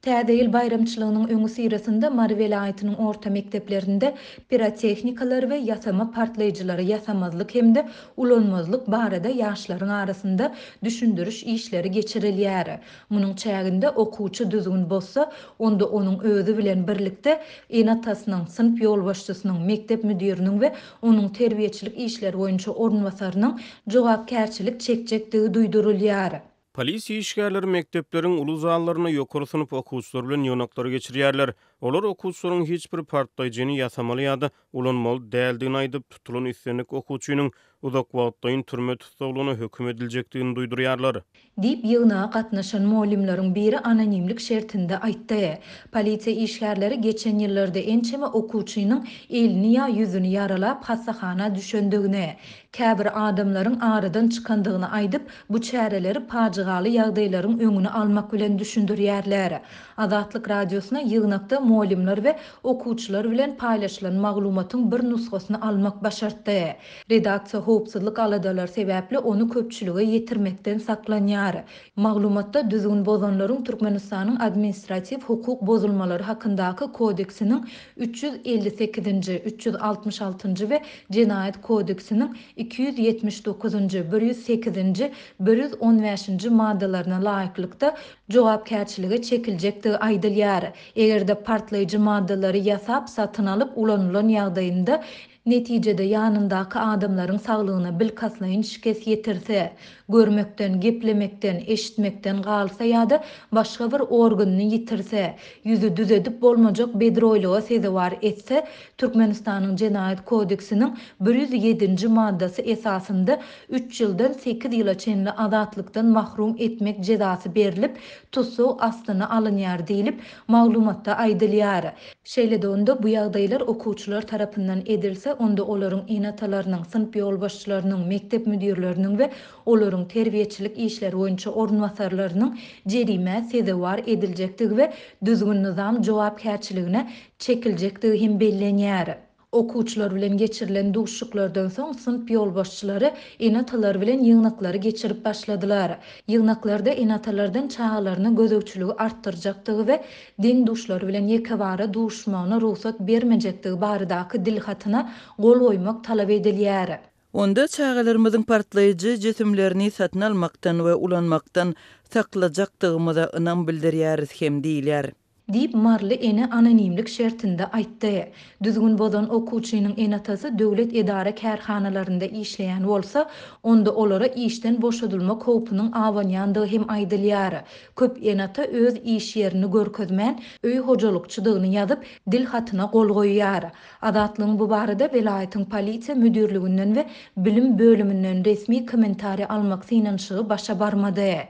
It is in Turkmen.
Täze ýyl bayramçylygynyň öňü sirasynda Mary welaýatynyň orta mekdeplerinde pirotechnikalar we ýasama partlaýjylary ýasamazlyk hemde ulanmazlyk barada ýaşlaryň arasynda düşündiriş işleri geçirilýär. Munyň çäginde okuwçy düzgün bolsa, onda onuň özü bilen birlikde enatasynyň, sınıf ýolbaşçysynyň, mektep müdiriniň we onuň terbiýeçilik işleri boýunça ornwasarynyň jogapkärçilik çekjekdigi duýdurulýar. Polisiýa işgärleri mekdeplerin ulu zallaryna ýokary synyp okuwçylar bilen ýonaklary geçirýärler. Olar okuwçylaryň hiç bir partlaýjyny ýasamaly ýa-da ulanmaly däldigini aýdyp tutulan islenlik okuwçynyň uzak wagtdaýyn türme tutulgyna höküm ediljekdigini duýdurýarlar. Dip ýygyna gatnaşan muallimlaryň biri anonimlik şertinde aýtdy. Polisiýa işgärleri geçen ýyllarda ençeme okuwçynyň elini ýa ýüzüni ýaralap hassahana düşendigini, käbir adamlaryň aradan çykandygyny aýdyp, bu çäreleri pajigaly ýagdaýlaryň öňüni almak bilen düşündirýärler. Azatlyk radiosuna ýygnakda muallimler we okuwçylar bilen paýlaşylan maglumatyň bir nusgasyny almak başartdy. Redaksiýa howpsuzlyk aladalar sebäpli onu köpçülige ýetirmekden saklanýar. Maglumatda düzgün bozanlaryň Türkmenistanyň administrativ hukuk bozulmalary hakyndaky kodeksiniň 358-nji, 366-njy we Jenaýat kodeksiniň 279-njy, 108-nji, 115-nji maddalaryna laýyklykda jogapkärçilige çekiljekdigi aýdylýar. Egerde partlaýjy maddalary ýasap satyn alyp ulanylan ýagdaýynda netijede ýanyndaky adamlaryň saglygyna bilkaslaýyn şikes ýetirse, görmekden, geplemekden, eşitmekden galsa ýa-da başga bir organyny ýitirse, ýüzi düz edip bolmajak bedroýlyga sezewar etse, Türkmenistanyň Jenaýat kodeksiniň 107-nji maddasy esasynda 3 ýyldan 8 ýyla çenli azatlykdan mahrum etmek jezasy berilip, tusu astyna alynýar diýilip maglumatda aýdylýar. Şeýle-de onda bu ýagdaýlar okuwçylar tarapyndan edilse, onda olaryň enatalarynyň, sınıf ýolbaşçylarynyň, mektep müdirleriniň we olaryň terbiýeçilik işleri boýunça ornwasarlarynyň jerime sezewar ediljekdigi we düzgün nizam jogapkärçiligine çekiljekdigi hem bellenýär. Okuwçylar bilen geçirilen duşşuklardan soň sınıf ýolbaşçylary enatalar bilen ýygnaklary geçirip başladylar. Ýygnaklarda enatalardan çağalaryny gözegçiligi artdyrjakdygy we deň duşlar bilen ýekebara duşmagyna ruhsat bermejekdigi baradaky dilhatyna gol goýmak talap edilýär. Onda çağalarymyzyň partlaýjy jesümlerini satyn almakdan we ulanmakdan saklajaktygymyza ynam bildirýäris hem diýilýär. Dip Marly ene anonimlik şertinde aýtdy. Düzgün bozan okuwçynyň enatasy döwlet edara kärhanalarynda işleýän bolsa, onda olara işden boşadylmak howpunyň awanýandygy hem aýdylýar. Köp enata öz iş ýerini görkezmän öý hojalykçydygyny ýazyp, dil hatyna gol goýýar. Azatlygyň bu barada welaýatyň polisiýa müdirliginden we bilim bölümünden resmi kommentary almak synanşygy başa barmady.